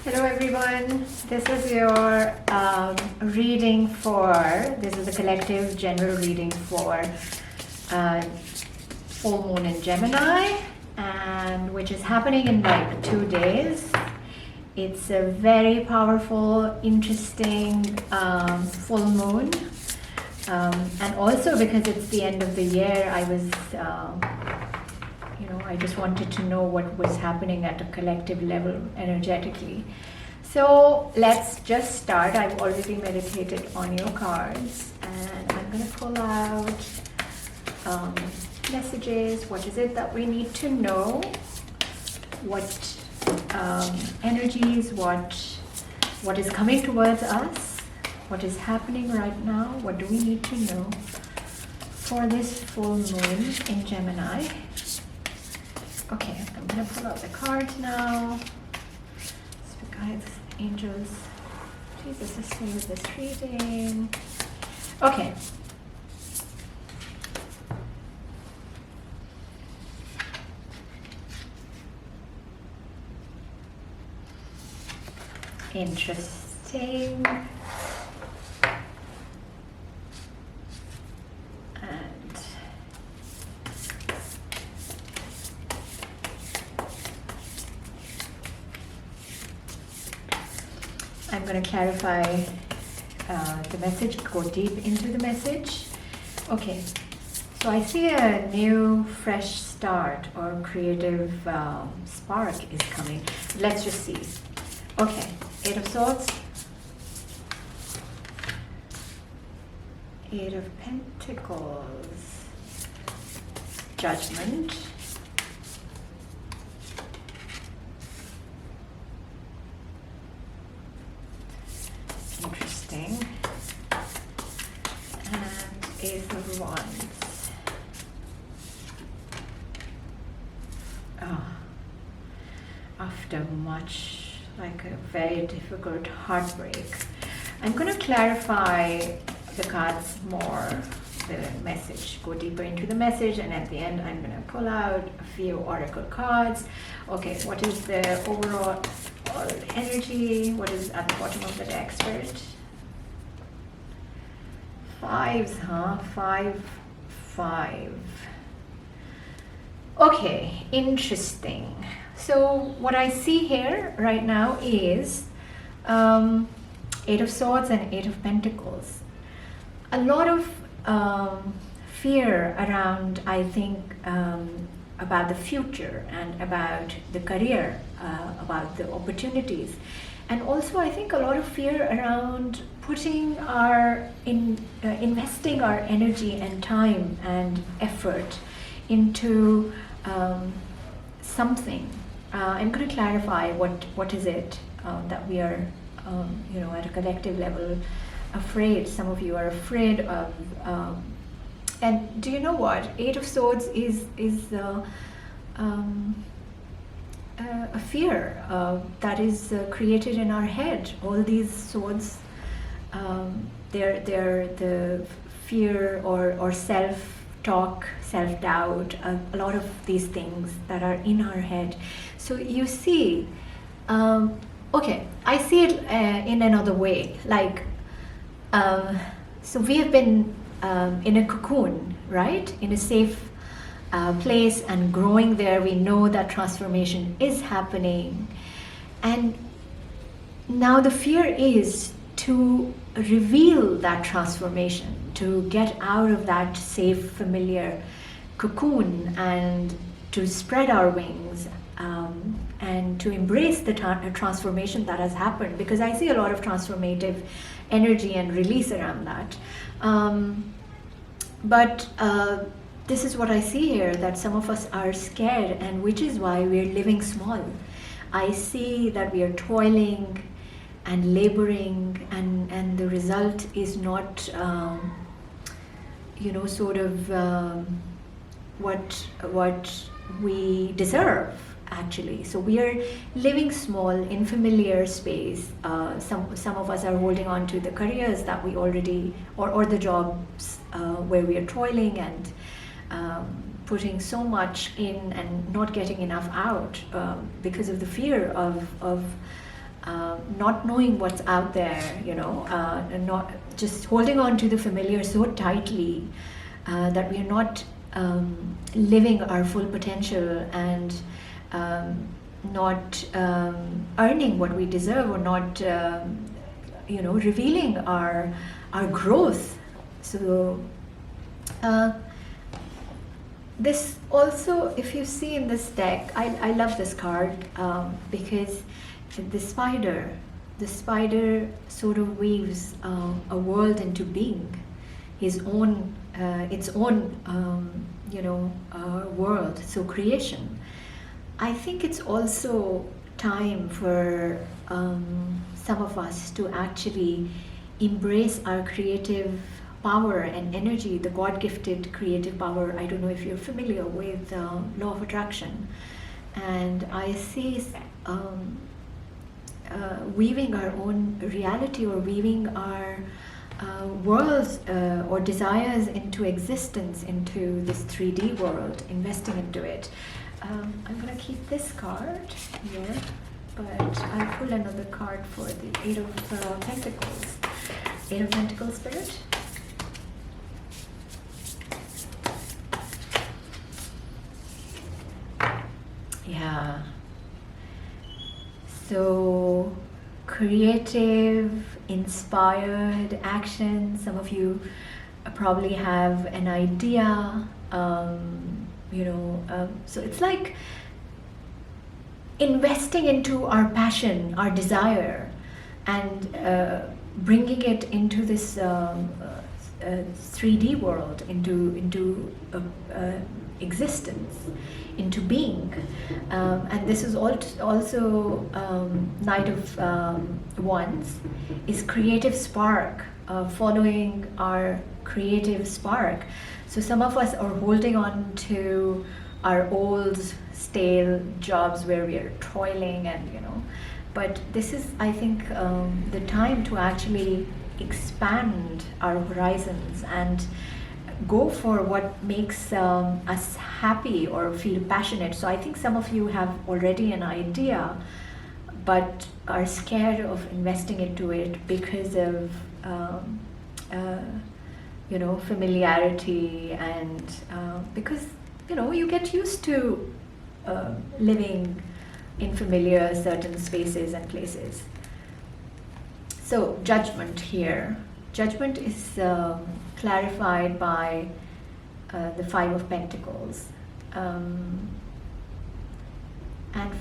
Hello everyone, this is your reading for, this is a collective general reading for full moon in Gemini, and which is happening in like 2 days. It's a very powerful, interesting full moon, and also because it's the end of the year, I was I just wanted to know what was happening at a collective level energetically. So let's just start. I've already meditated on your cards, and I'm going to pull out messages. What is it that we need to know? What energies, what is coming towards us? What is happening right now? What do we need to know for this full moon in Gemini? Okay, I'm going to pull out the cards now. Spirit guides, angels, Jesus, assist me with this reading. Okay. Interesting. I'm going to clarify the message, go deep into the message. Okay, so I see a new fresh start or creative spark is coming. Let's just see. Okay, Eight of Swords, Eight of Pentacles, Judgment, interesting, and Ace of Wands. After much, like a very difficult heartbreak, I'm going to clarify the cards more, the message, go deeper into the message, and at the end I'm going to pull out a few oracle cards. Okay, what is the overall energy? What is at the bottom of the deck, Spirit? Fives, huh? Five. Okay, interesting. So what I see here right now is Eight of Swords and Eight of Pentacles. A lot of fear around, I think, about the future and about the career, about the opportunities. And also I think a lot of fear around putting investing our energy and time and effort into something. I'm going to clarify what is it that we are, at a collective level afraid. Some of you are afraid of, and do you know what? Eight of Swords is a fear that is created in our head. All these swords, they're the fear or self-talk, self-doubt, a lot of these things that are in our head. So you see, okay, I see it in another way. Like, so we have been in a cocoon, right? In a safe place and growing there. We know that transformation is happening. And now the fear is to reveal that transformation, to get out of that safe, familiar cocoon and to spread our wings and to embrace the transformation that has happened, because I see a lot of transformative energy and release around that. But this is what I see here, that some of us are scared, and which is why we're living small. I see that we are toiling and laboring, and the result is not, sort of what we deserve, actually. So we are living small in familiar space. Some of us are holding on to the careers that we already, or the jobs where we are toiling and putting so much in and not getting enough out because of the fear of not knowing what's out there, and not just holding on to the familiar so tightly that we are not living our full potential and not earning what we deserve, or not revealing our growth. So this also, if you see in this deck, I love this card because the spider sort of weaves a world into being, its own world, so creation. I think it's also time for some of us to actually embrace our creative power and energy, the God-gifted creative power. I don't know if you're familiar with law of attraction, and I see weaving our own reality, or weaving our worlds or desires into existence, into this 3D world, investing into it. I'm going to keep this card here, but I'll pull another card for the Eight of Pentacles. Eight of Pentacles Spirit. Yeah. So creative, inspired action. Some of you probably have an idea, so it's like investing into our passion, our desire, and bringing it into this 3D world, into existence, into being. And this is also Knight of Wands is creative spark, following our creative spark. So some of us are holding on to our old stale jobs where we are toiling, and but this is, I think, the time to actually expand our horizons and go for what makes us happy or feel passionate. So I think some of you have already an idea, but are scared of investing into it because of familiarity, and because you get used to living in familiar certain spaces and places. So judgment here. Judgment is clarified by the Five of Pentacles. And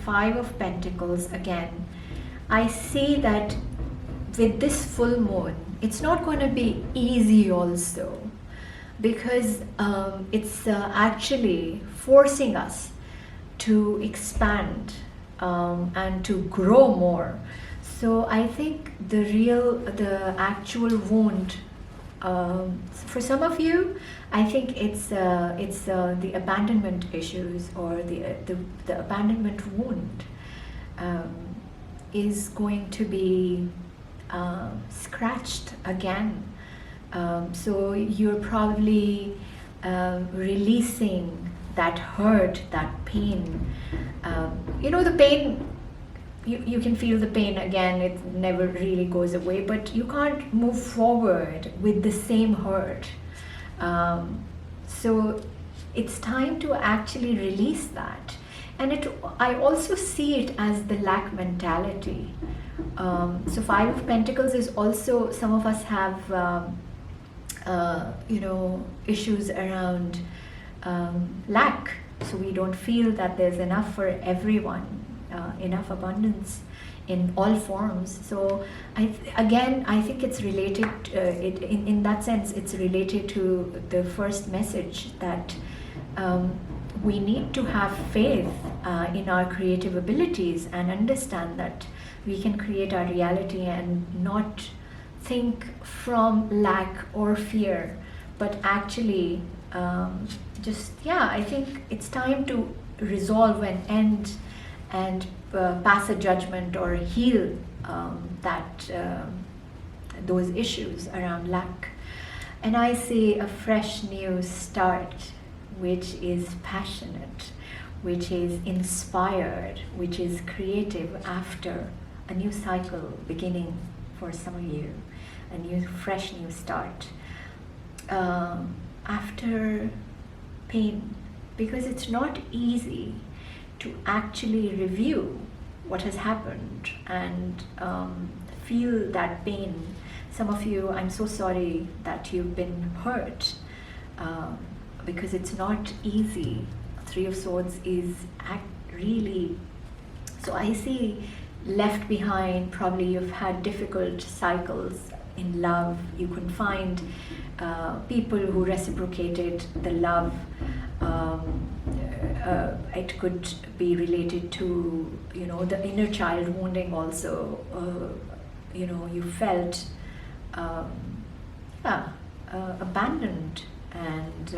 Five of Pentacles, again, I see that with this full moon, it's not going to be easy also, because it's actually forcing us to expand and to grow more. So I think the actual wound, for some of you, I think it's the abandonment issues, or the abandonment wound is going to be scratched again. So you're probably releasing that hurt, that pain. The pain, you can feel the pain again, it never really goes away, but you can't move forward with the same hurt. So it's time to actually release that. And I also see it as the lack mentality. So Five of Pentacles is also, some of us have issues around lack. So we don't feel that there's enough for everyone, enough abundance in all forms. So I think it's related, in that sense, it's related to the first message that we need to have faith in our creative abilities, and understand that we can create our reality, and not think from lack or fear, but actually I think it's time to resolve and end and pass a judgment, or heal those issues around lack. And I see a fresh new start, which is passionate, which is inspired, which is creative after a new cycle beginning for some of you, a new, fresh new start. After pain, because it's not easy to actually review what has happened and feel that pain. Some of you, I'm so sorry that you've been hurt, because it's not easy. Three of Swords is really, so I see left behind. Probably you've had difficult cycles in love. You couldn't find people who reciprocated the love. It could be related to, the inner child wounding also. You felt abandoned, and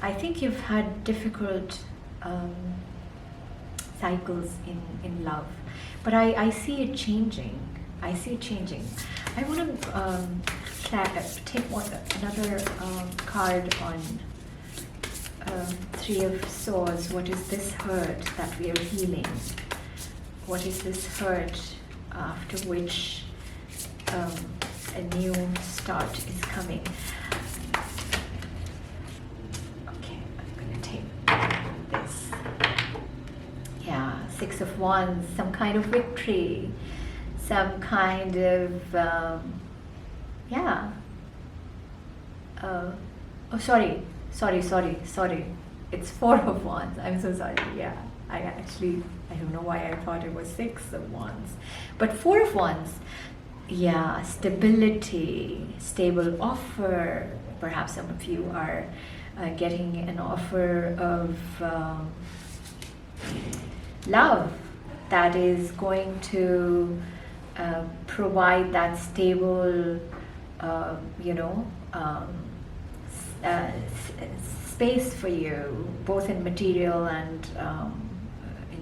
I think you've had difficult cycles in love, but I see it changing. I see it changing. I want to take another card on Three of Swords. What is this hurt that we are healing? What is this hurt after which a new start is coming? Okay, I'm going to take this. Yeah, Six of Wands, some kind of victory, some kind of, oh, sorry. It's Four of Wands. I'm so sorry. Yeah, I don't know why I thought it was Six of Wands. But Four of Wands, yeah, stability, stable offer. Perhaps some of you are getting an offer of love that is going to provide that stable, space for you, both in material and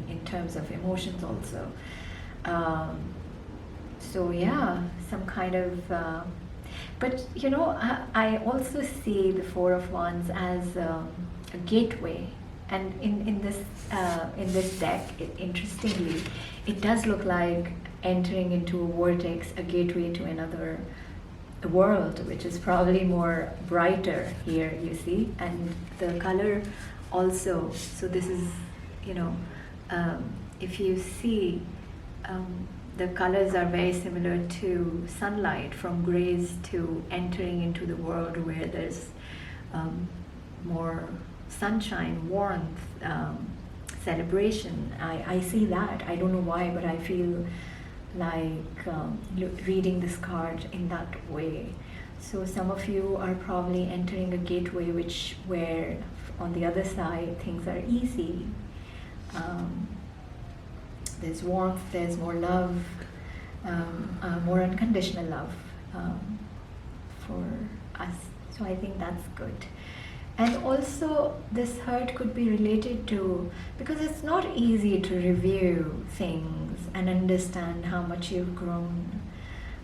in terms of emotions also. So yeah, some kind of, but I also see the Four of Wands as a gateway, and in this deck, interestingly, it does look like entering into a vortex, a gateway to another world, which is probably more brighter here, you see, and the color also. So this is, if you see, the colors are very similar to sunlight, from grays to entering into the world where there's more sunshine, warmth, celebration. I see that. I don't know why, but I feel like reading this card in that way. So some of you are probably entering a gateway where on the other side things are easy. There's warmth, there's more love, more unconditional love for us. So I think that's good. And also this hurt could be related to, because it's not easy to review things and understand how much you've grown,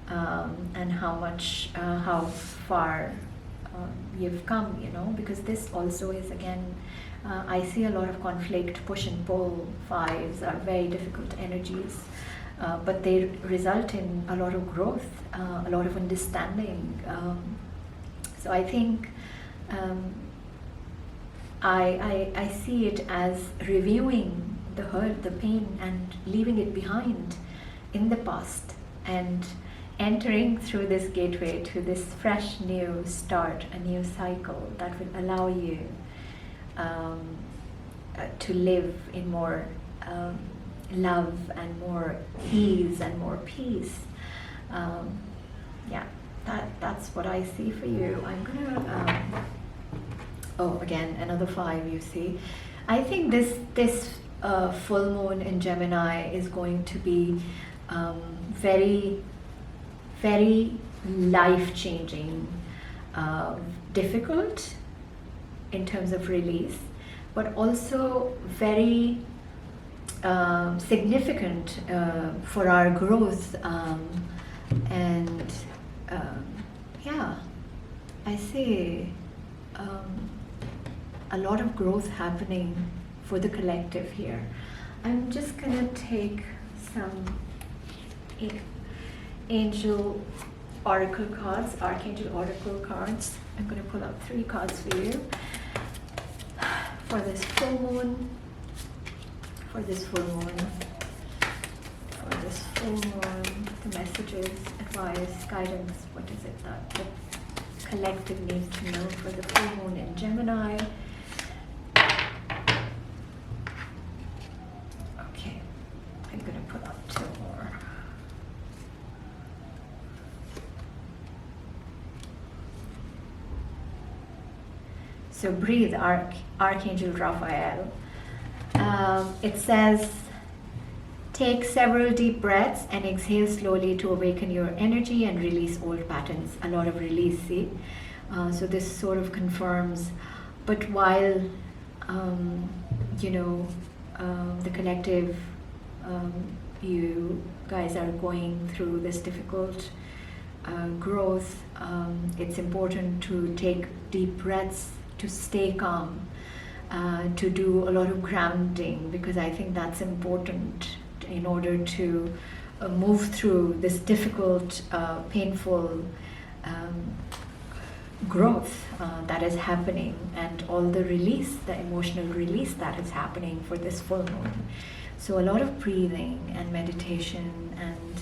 and how far you've come, because this also is, again, I see a lot of conflict, push and pull. Fives are very difficult energies, but they result in a lot of growth, a lot of understanding. So I think I see it as reviewing the hurt, the pain, and leaving it behind in the past, and entering through this gateway to this fresh new start, a new cycle that will allow you to live in more love and more ease and more peace. That's what I see for you. I'm gonna again, another five, you see. I think this full moon in Gemini is going to be very, very life-changing, difficult in terms of release, but also very significant for our growth, and I see a lot of growth happening for the collective here. I'm just gonna take some angel oracle cards, archangel oracle cards. I'm going to pull out 3 cards for you for this full moon, for this full moon, for this full moon, the messages, advice, guidance. What is it that the collective needs to know for the full moon in Gemini? Okay, I'm going to pull out 2 more. So breathe, Archangel Raphael. It says, take several deep breaths and exhale slowly to awaken your energy and release old patterns. A lot of release, see? So this sort of confirms, but while, the collective, you guys are going through this difficult growth, it's important to take deep breaths, to stay calm, to do a lot of grounding, because I think that's important in order to move through this difficult, painful growth that is happening, and all the release, the emotional release that is happening for this full moon. So a lot of breathing and meditation and,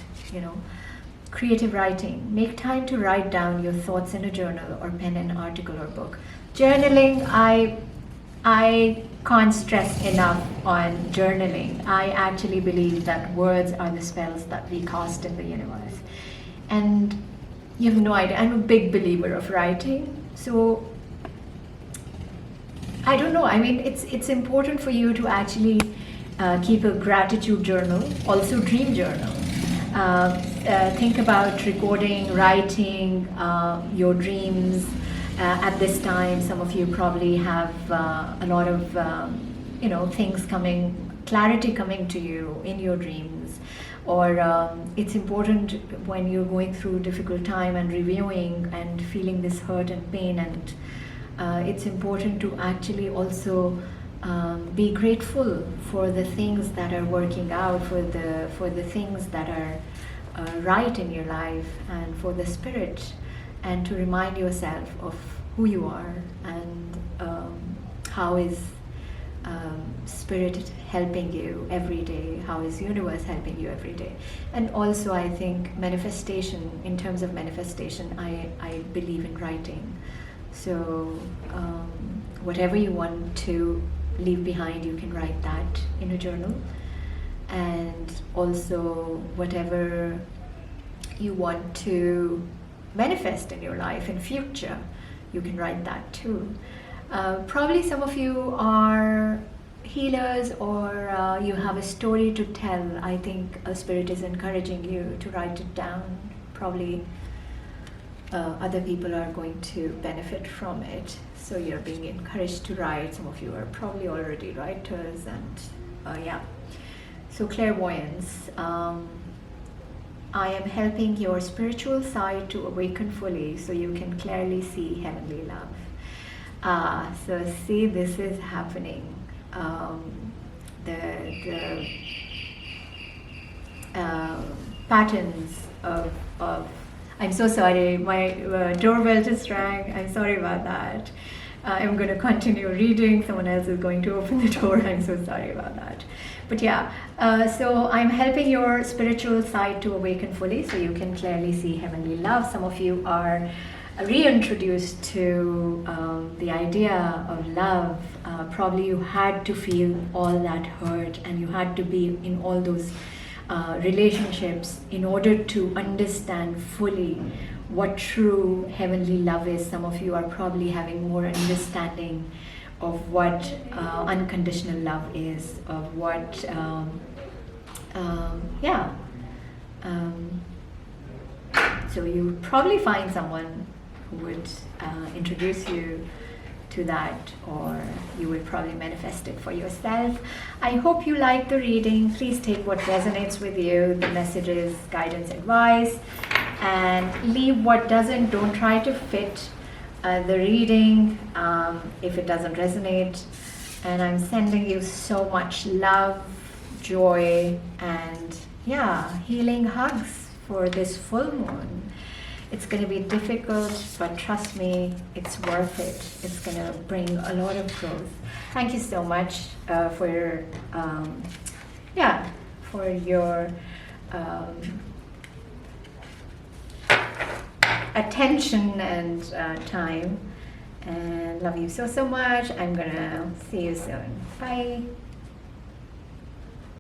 creative writing. Make time to write down your thoughts in a journal or pen an article or book. Journaling, I can't stress enough on journaling. I actually believe that words are the spells that we cast in the universe. And you have no idea, I'm a big believer of writing. So, I don't know, I mean, it's important for you to actually keep a gratitude journal, also dream journal. Think about recording, writing your dreams. At this time, some of you probably have a lot of, things coming, clarity coming to you in your dreams. Or it's important when you're going through difficult time and reviewing and feeling this hurt and pain, and it's important to actually also be grateful for the things that are working out, for the things that are right in your life, and for the spirit, and to remind yourself of who you are and how is spirit helping you every day, how is universe helping you every day. And also I think manifestation, in terms of manifestation, I believe in writing. So whatever you want to leave behind, you can write that in a journal. And also whatever you want to manifest in your life in future, you can write that too. Probably some of you are healers, or you have a story to tell. I think a spirit is encouraging you to write it down. Probably other people are going to benefit from it, so you're being encouraged to write. Some of you are probably already writers, and so clairvoyance. I am helping your spiritual side to awaken fully so you can clearly see heavenly love. So see, this is happening. The patterns of I'm so sorry, my doorbell just rang. I'm sorry about that. I'm going to continue reading. Someone else is going to open the door. I'm so sorry about that. But yeah, so I'm helping your spiritual side to awaken fully so you can clearly see heavenly love. Some of you are reintroduced to the idea of love. Probably you had to feel all that hurt, and you had to be in all those relationships in order to understand fully what true heavenly love is. Some of you are probably having more understanding of what unconditional love is, of what so you probably find someone who would introduce you to that, or you will probably manifest it for yourself. I hope you like the reading. Please take what resonates with you, the messages, guidance, advice, and leave what doesn't. Don't try to fit the reading if it doesn't resonate. And I'm sending you so much love, joy, and yeah, healing hugs for this full moon. It's going to be difficult, but trust me, it's worth it. It's going to bring a lot of growth. Thank you so much for your, for your attention and time. And love you so, so much. I'm going to see you soon. Bye.